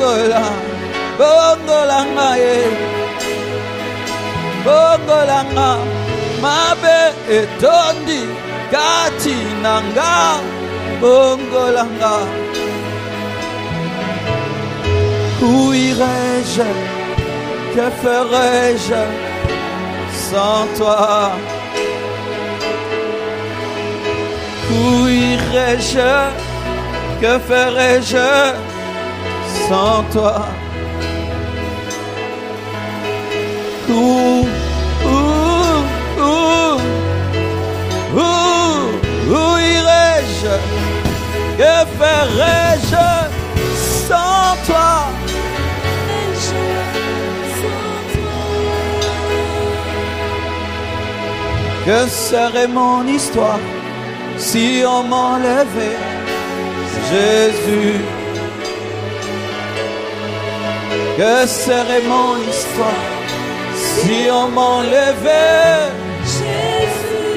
bongola, bongolanga ye, bongolanga, mabe etondi, kati nanga, bongolanga. Où irais-je, que ferais-je sans toi? Où irais-je, que ferais-je sans toi? Où irais-je, que ferais-je sans toi? Que serait mon histoire si on m'enlevait Jésus? Que serait mon histoire si on m'enlevait Jésus?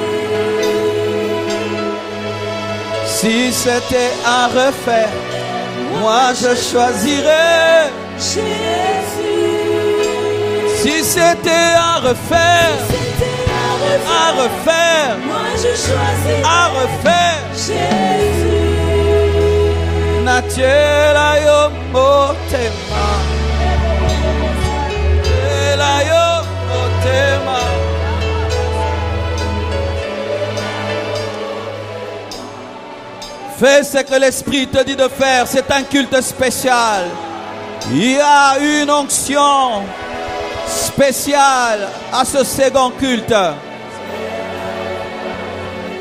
Si c'était à refaire, moi je choisirais Jésus. Si c'était à refaire, moi je choisis à refaire Jésus. Natiela yo motema, Natiela yo motema. Fais ce que l'Esprit te dit de faire. C'est un culte spécial. Il y a une onction spéciale à ce second culte.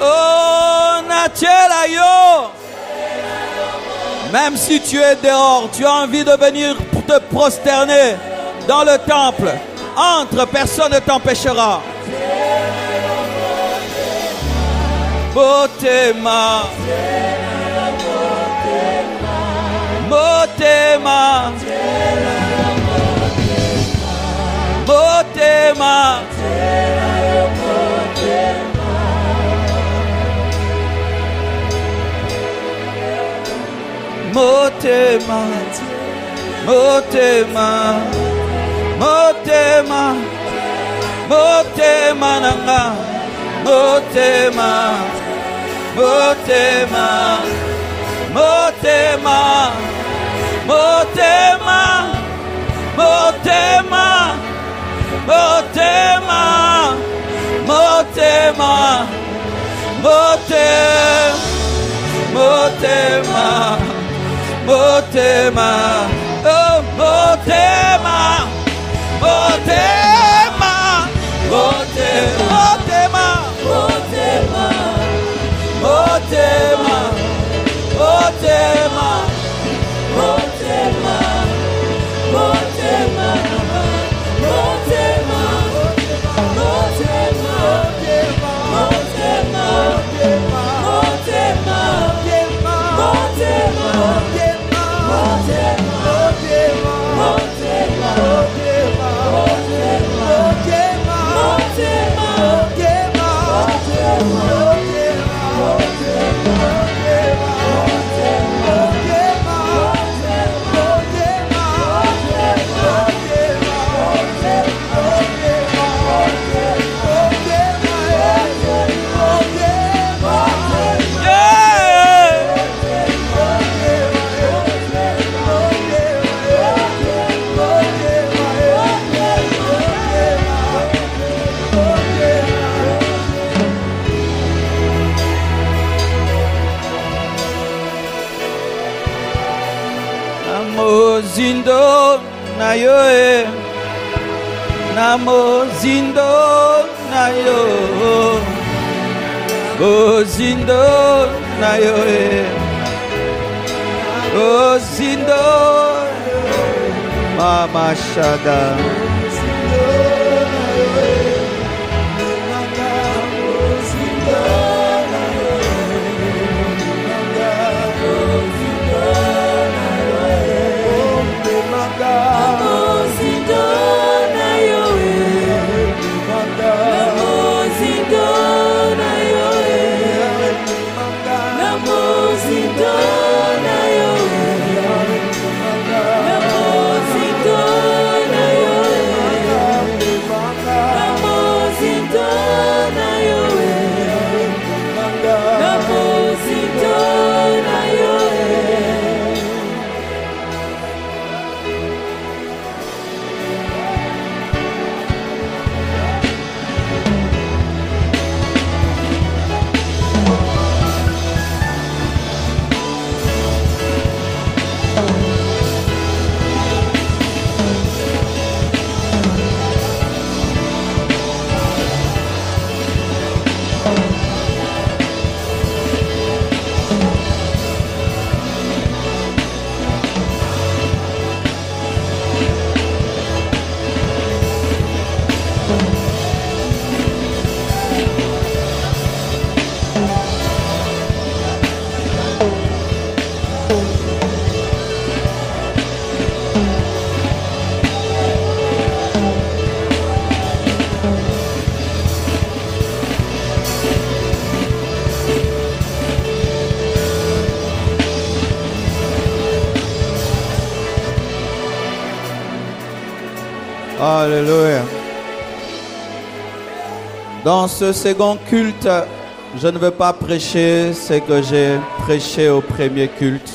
Oh, Natiela yo. Même si tu es dehors, tu as envie de venir pour te prosterner dans le temple. Entre, personne ne t'empêchera. Motema, Motema, Motema, Motema, Motema, Motema, Motema nanga, Motema, Motema, Motema, Motema, Motema, Motema, Motema, Motema, Motema, oh Motema, Motema, Motema, Motema, Motema, Motema, Motema, Motema, Motema, Zindo na yo e, namo zindo na yo, o zindo na yo e, o zindo, Mama Shada. Namo Alléluia. Dans ce second culte, je ne veux pas prêcher ce que j'ai prêché au premier culte.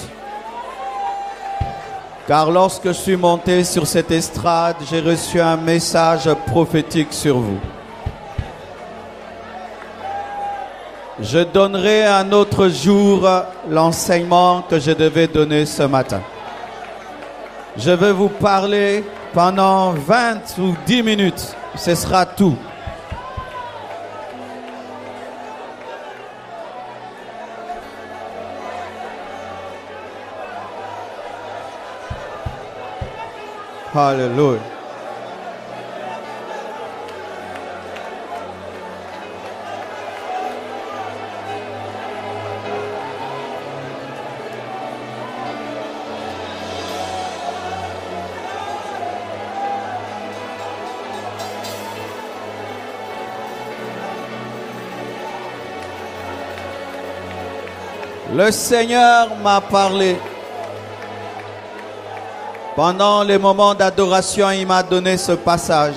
Car lorsque je suis monté sur cette estrade, j'ai reçu un message prophétique sur vous. Je donnerai un autre jour l'enseignement que je devais donner ce matin. Je vais vous parler pendant 20 ou 10 minutes. Ce sera tout. Alléluia. Le Seigneur m'a parlé. Pendant les moments d'adoration, il m'a donné ce passage.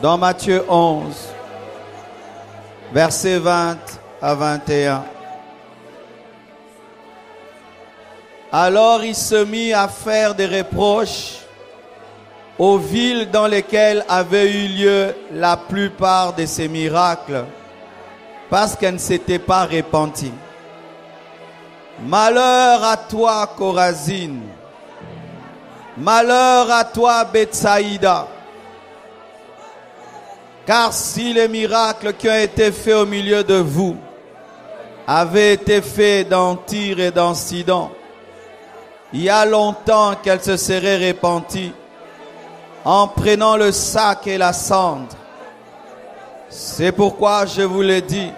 Dans Matthieu 11, versets 20 à 21. Alors il se mit à faire des reproches aux villes dans lesquelles avaient eu lieu la plupart de ces miracles, parce qu'elles ne s'étaient pas repenties. Malheur à toi, Chorazine! Malheur à toi, Bethsaïda! Car si les miracles qui ont été faits au milieu de vous avaient été faits dans Tyr et dans Sidon, il y a longtemps qu'elles se seraient repenties en prenant le sac et la cendre. C'est pourquoi je vous l'ai dit,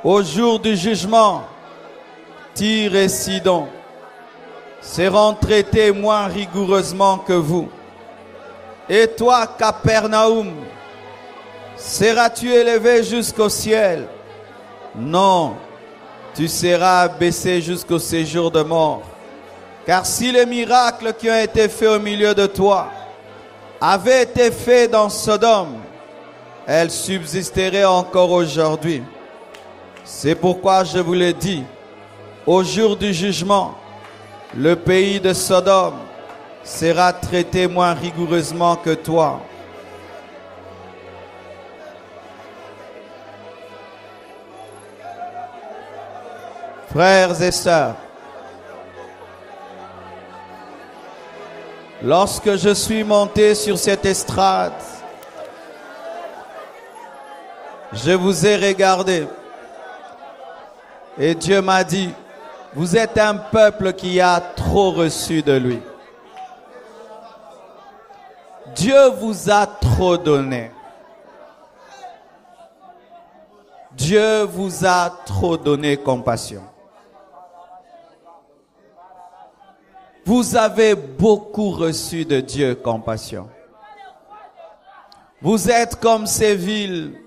au jour du jugement, Tyr et Sidon seront traités moins rigoureusement que vous. Et toi, Capernaum, seras-tu élevé jusqu'au ciel? Non, tu seras abaissé jusqu'au séjour de mort. Car si les miracles qui ont été faits au milieu de toi avaient été faits dans Sodome, elles subsisteraient encore aujourd'hui. C'est pourquoi je vous l'ai dit, au jour du jugement, le pays de Sodome sera traité moins rigoureusement que toi. Frères et sœurs, lorsque je suis monté sur cette estrade, je vous ai regardé et Dieu m'a dit, vous êtes un peuple qui a trop reçu de lui. Dieu vous a trop donné. Dieu vous a trop donné compassion. Vous avez beaucoup reçu de Dieu compassion. Vous êtes comme ces villes,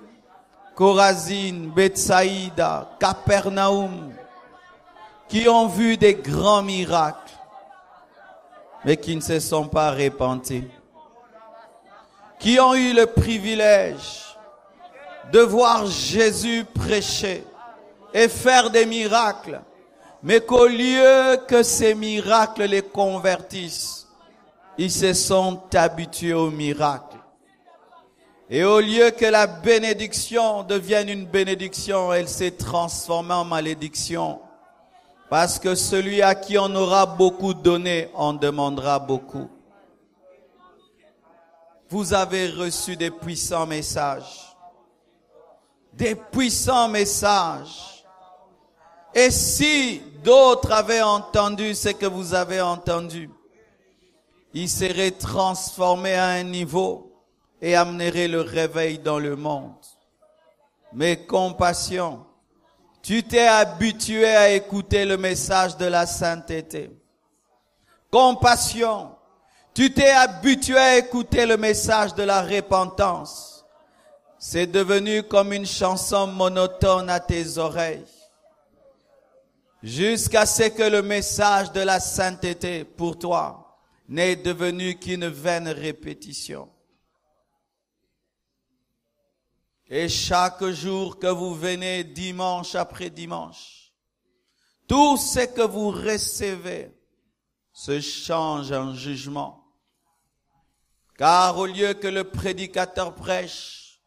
Chorazine, Bethsaïda, Capernaum, qui ont vu des grands miracles, mais qui ne se sont pas repentis. Qui ont eu le privilège de voir Jésus prêcher et faire des miracles, mais qu'au lieu que ces miracles les convertissent, ils se sont habitués aux miracles. Et au lieu que la bénédiction devienne une bénédiction, elle s'est transformée en malédiction. Parce que celui à qui on aura beaucoup donné, on demandera beaucoup. Vous avez reçu des puissants messages. Des puissants messages. Et si d'autres avaient entendu ce que vous avez entendu, ils seraient transformés à un niveau et amèneraient le réveil dans le monde. Mais compassion, tu t'es habitué à écouter le message de la sainteté. Compassion, tu t'es habitué à écouter le message de la repentance. C'est devenu comme une chanson monotone à tes oreilles. Jusqu'à ce que le message de la sainteté pour toi n'est devenu qu'une vaine répétition. Et chaque jour que vous venez, dimanche après dimanche, tout ce que vous recevez se change en jugement. Car au lieu que le prédicateur prêche,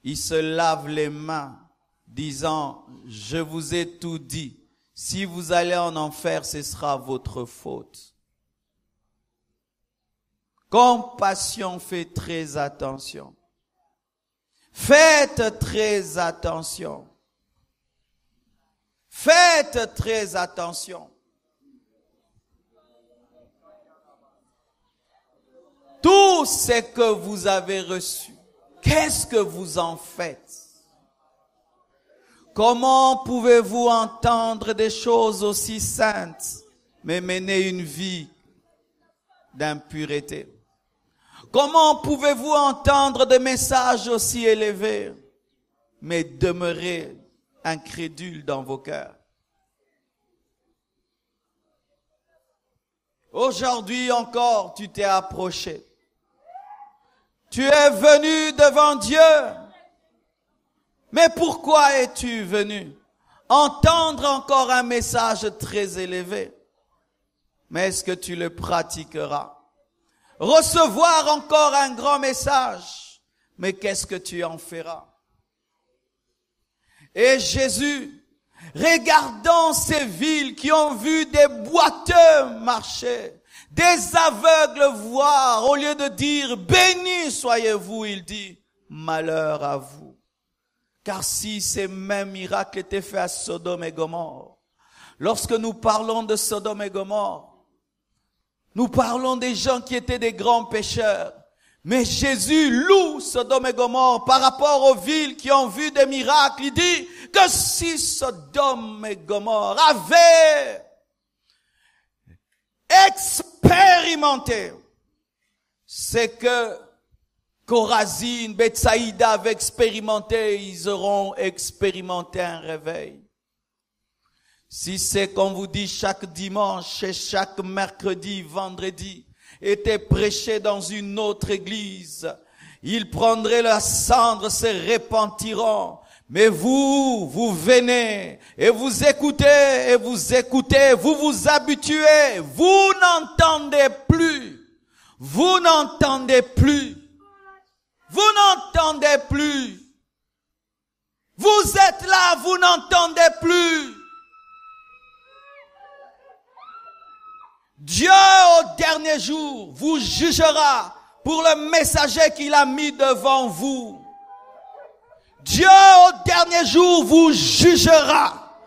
il se lave les mains, disant, je vous ai tout dit. Si vous allez en enfer, ce sera votre faute. Compassion, fait très attention. Faites très attention. Faites très attention. Tout ce que vous avez reçu, qu'est-ce que vous en faites? Comment pouvez-vous entendre des choses aussi saintes, mais mener une vie d'impureté? Comment pouvez-vous entendre des messages aussi élevés, mais demeurer incrédule dans vos cœurs? Aujourd'hui encore, tu t'es approché. Tu es venu devant Dieu. Mais pourquoi es-tu venu? Entendre encore un message très élevé. Mais est-ce que tu le pratiqueras? Recevoir encore un grand message. Mais qu'est-ce que tu en feras? Et Jésus, regardant ces villes qui ont vu des boiteux marcher, des aveugles voir, au lieu de dire, bénis soyez-vous, il dit, malheur à vous. Car si ces mêmes miracles étaient faits à Sodome et Gomorrhe, lorsque nous parlons de Sodome et Gomorrhe, nous parlons des gens qui étaient des grands pécheurs. Mais Jésus loue Sodome et Gomorrhe par rapport aux villes qui ont vu des miracles. Il dit que si Sodome et Gomorrhe avaient expérimenté ce que Chorazine, Bethsaïda avaient expérimenté, ils auront expérimenté un réveil. Si c'est qu'on vous dit chaque dimanche et chaque mercredi, vendredi, était prêché dans une autre église, ils prendraient la cendre, se repentiront. Mais vous venez et vous écoutez, vous vous habituez, vous n'entendez plus. Vous n'entendez plus. Vous n'entendez plus. Vous êtes là, vous n'entendez plus. Dieu au dernier jour vous jugera pour le messager qu'il a mis devant vous. Dieu au dernier jour vous jugera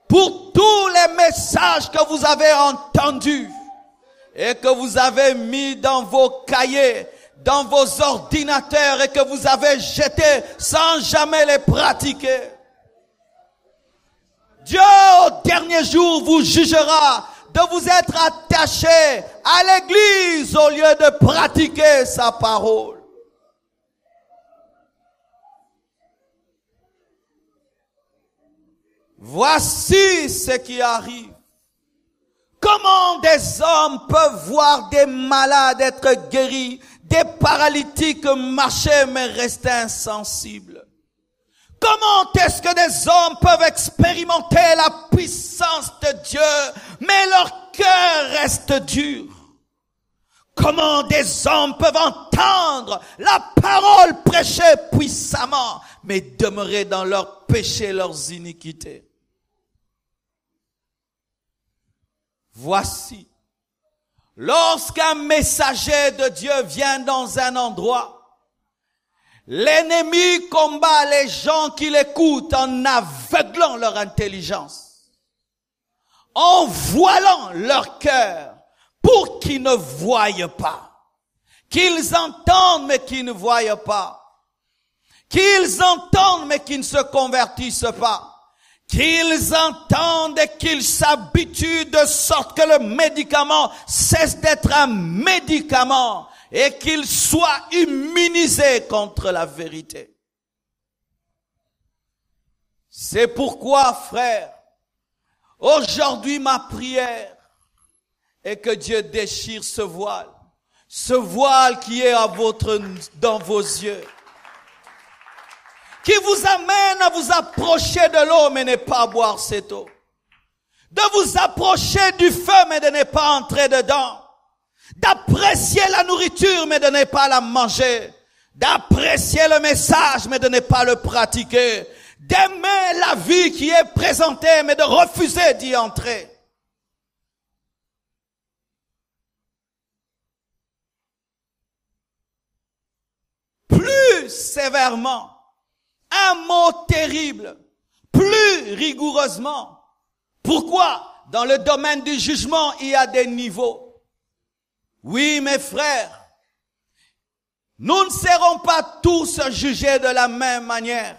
pour tous les messages que vous avez entendus et que vous avez mis dans vos cahiers, dans vos ordinateurs et que vous avez jetés sans jamais les pratiquer. Dieu au dernier jour vous jugera de vous être attaché à l'église au lieu de pratiquer sa parole. Voici ce qui arrive. Comment des hommes peuvent voir des malades être guéris, des paralytiques marcher mais rester insensibles? Comment est-ce que des hommes peuvent expérimenter la puissance de Dieu, mais leur cœur reste dur? Comment des hommes peuvent entendre la parole prêchée puissamment, mais demeurer dans leurs péchés, leurs iniquités? Voici, lorsqu'un messager de Dieu vient dans un endroit, l'ennemi combat les gens qui l'écoutent en aveuglant leur intelligence, en voilant leur cœur pour qu'ils ne voient pas, qu'ils entendent mais qu'ils ne voient pas, qu'ils entendent mais qu'ils ne se convertissent pas, qu'ils entendent et qu'ils s'habituent de sorte que le médicament cesse d'être un médicament et qu'ils soient immunisés contre la vérité. C'est pourquoi, frère, aujourd'hui ma prière est que Dieu déchire ce voile ce voile qui est dans vos yeux, qui vous amène à vous approcher de l'eau mais ne pas boire cette eau, de vous approcher du feu mais de ne pas entrer dedans, d'apprécier la nourriture mais de ne pas la manger, d'apprécier le message mais de ne pas le pratiquer, d'aimer la vie qui est présentée mais de refuser d'y entrer. Plus sévèrement, un mot terrible, plus rigoureusement. Pourquoi? Dans le domaine du jugement, il y a des niveaux. Oui, mes frères, nous ne serons pas tous jugés de la même manière.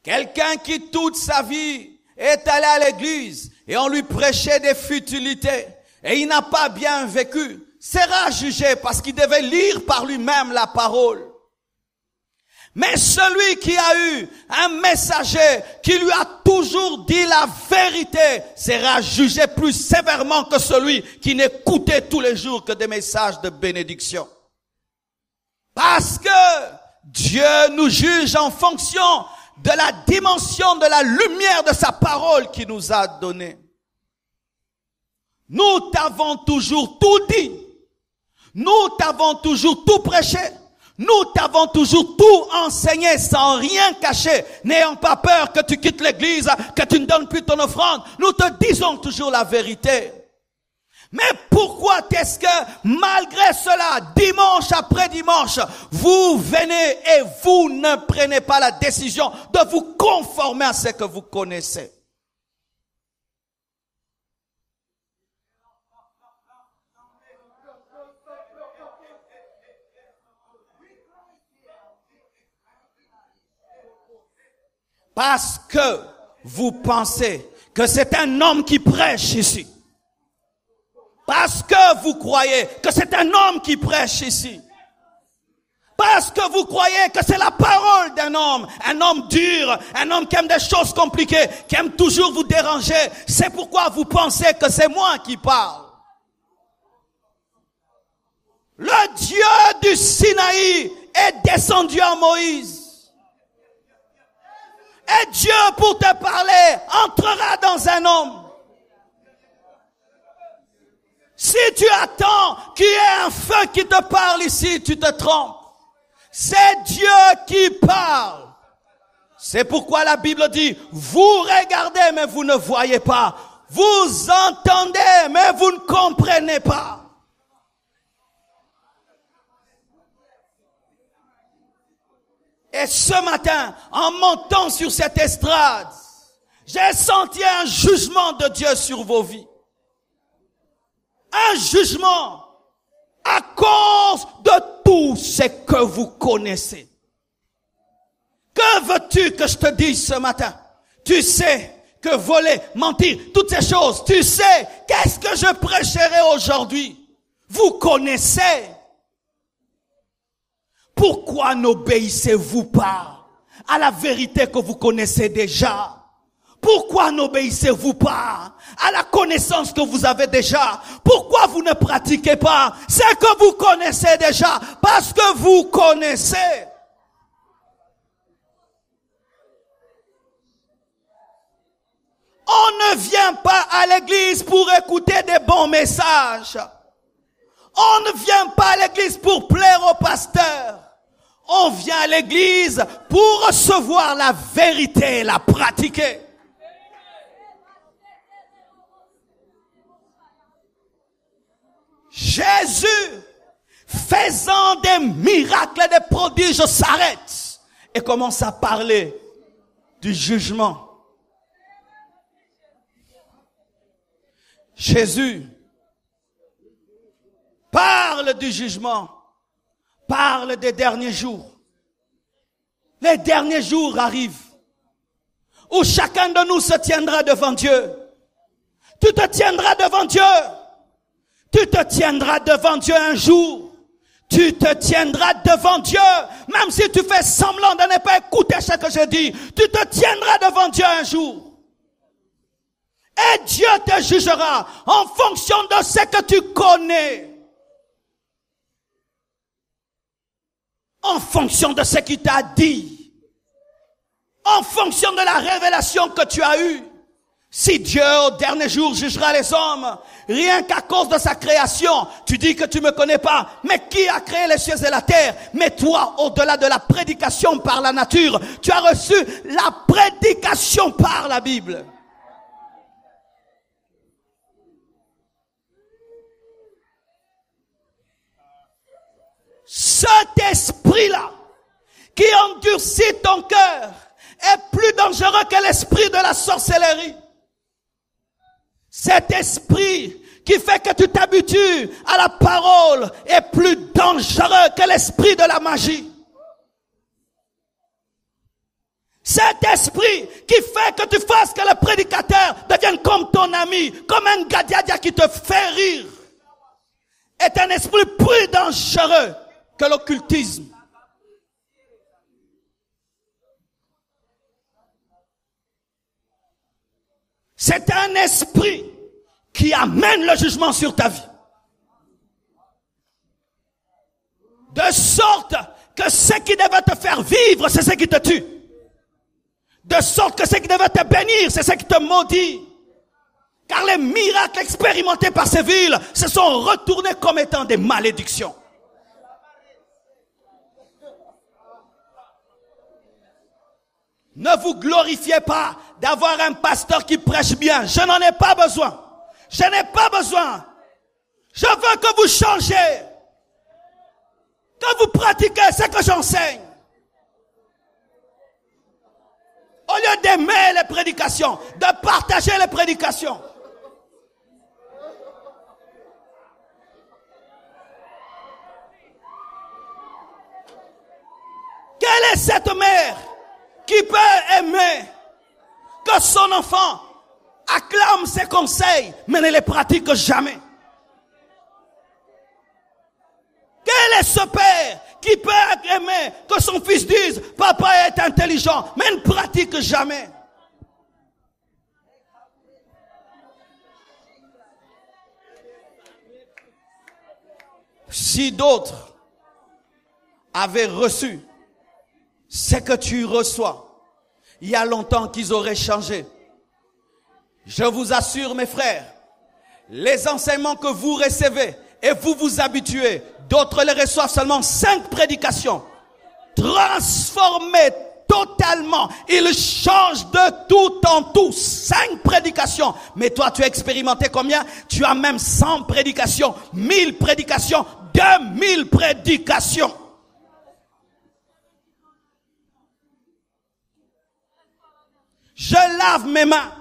Quelqu'un qui toute sa vie est allé à l'église et on lui prêchait des futilités et il n'a pas bien vécu, sera jugé parce qu'il devait lire par lui-même la parole. Mais celui qui a eu un messager qui lui a toujours dit la vérité sera jugé plus sévèrement que celui qui n'écoutait tous les jours que des messages de bénédiction. Parce que Dieu nous juge en fonction de la dimension de la lumière de sa parole qu'il nous a donnée. Nous t'avons toujours tout dit. Nous t'avons toujours tout prêché. Nous t'avons toujours tout enseigné sans rien cacher, n'ayant pas peur que tu quittes l'église, que tu ne donnes plus ton offrande. Nous te disons toujours la vérité. Mais pourquoi est-ce que malgré cela, dimanche après dimanche, vous venez et vous ne prenez pas la décision de vous conformer à ce que vous connaissez? Parce que vous pensez que c'est un homme qui prêche ici. Parce que vous croyez que c'est un homme qui prêche ici. Parce que vous croyez que c'est la parole d'un homme, un homme dur, un homme qui aime des choses compliquées, qui aime toujours vous déranger. C'est pourquoi vous pensez que c'est moi qui parle. Le Dieu du Sinaï est descendu à Moïse. Et Dieu, pour te parler, entrera dans un homme. Si tu attends qu'il y ait un feu qui te parle ici, tu te trompes. C'est Dieu qui parle. C'est pourquoi la Bible dit, vous regardez mais vous ne voyez pas. Vous entendez mais vous ne comprenez pas. Et ce matin, en montant sur cette estrade, j'ai senti un jugement de Dieu sur vos vies. Un jugement à cause de tout ce que vous connaissez. Que veux-tu que je te dise ce matin? Tu sais que voler, mentir, toutes ces choses, tu sais, qu'est-ce que je prêcherai aujourd'hui? Vous connaissez. Pourquoi n'obéissez-vous pas à la vérité que vous connaissez déjà? Pourquoi n'obéissez-vous pas à la connaissance que vous avez déjà? Pourquoi vous ne pratiquez pas ce que vous connaissez déjà? Parce que vous connaissez. On ne vient pas à l'église pour écouter des bons messages. On ne vient pas à l'église pour plaire au pasteur. On vient à l'église pour recevoir la vérité et la pratiquer. Jésus, faisant des miracles et des prodiges, s'arrête et commence à parler du jugement. Jésus parle du jugement, parle des derniers jours. Les derniers jours arrivent où chacun de nous se tiendra devant Dieu. Tu te tiendras devant Dieu. Tu te tiendras devant Dieu un jour. Tu te tiendras devant Dieu. Même si tu fais semblant de ne pas écouter ce que je dis, tu te tiendras devant Dieu un jour. Et Dieu te jugera en fonction de ce que tu connais. en fonction de ce qu'il t'a dit, en fonction de la révélation que tu as eue. Si Dieu, au dernier jour, jugera les hommes, rien qu'à cause de sa création, tu dis que tu me connais pas, mais qui a créé les cieux et la terre? Mais toi, au-delà de la prédication par la nature, tu as reçu la prédication par la Bible. Cet esprit-là, qui endurcit ton cœur, est plus dangereux que l'esprit de la sorcellerie. Cet esprit qui fait que tu t'habitues à la parole est plus dangereux que l'esprit de la magie. Cet esprit qui fait que tu fasses que le prédicateur devienne comme ton ami, comme un gadiadia qui te fait rire, est un esprit plus dangereux que l'occultisme. C'est un esprit qui amène le jugement sur ta vie. De sorte que ce qui devait te faire vivre, c'est ce qui te tue. De sorte que ce qui devait te bénir, c'est ce qui te maudit. Car les miracles expérimentés par ces villes se sont retournés comme étant des malédictions. Ne vous glorifiez pas d'avoir un pasteur qui prêche bien. Je n'en ai pas besoin. Je n'ai pas besoin. Je veux que vous changiez. Que vous pratiquez ce que j'enseigne. Au lieu d'aimer les prédications, de partager les prédications. Quelle est cette mère qui peut aimer que son enfant acclame ses conseils, mais ne les pratique jamais? Quel est ce père qui peut aimer que son fils dise « Papa est intelligent », mais ne pratique jamais? Si d'autres avaient reçu ce que tu reçois, il y a longtemps qu'ils auraient changé. Je vous assure, mes frères, les enseignements que vous recevez et vous vous habituez, d'autres les reçoivent seulement 5 prédications, transformées totalement. Ils changent de tout en tout. 5 prédications. Mais toi, tu as expérimenté combien? Tu as même 100 prédications, 1000 prédications, 2000 prédications. Je lave mes mains.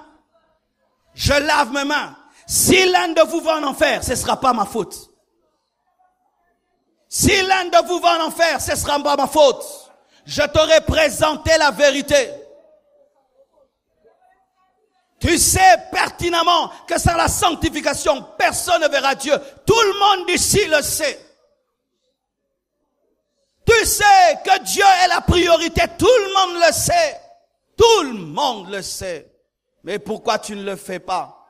Je lave mes mains. Si l'un de vous va en enfer, ce ne sera pas ma faute. Si l'un de vous va en enfer, ce ne sera pas ma faute. Je t'aurai présenté la vérité. Tu sais pertinemment que sans la sanctification, personne ne verra Dieu. Tout le monde ici le sait. Tu sais que Dieu est la priorité. Tout le monde le sait. Tout le monde le sait. Mais pourquoi tu ne le fais pas?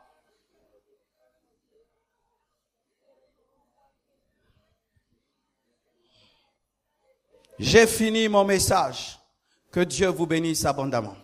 J'ai fini mon message. Que Dieu vous bénisse abondamment.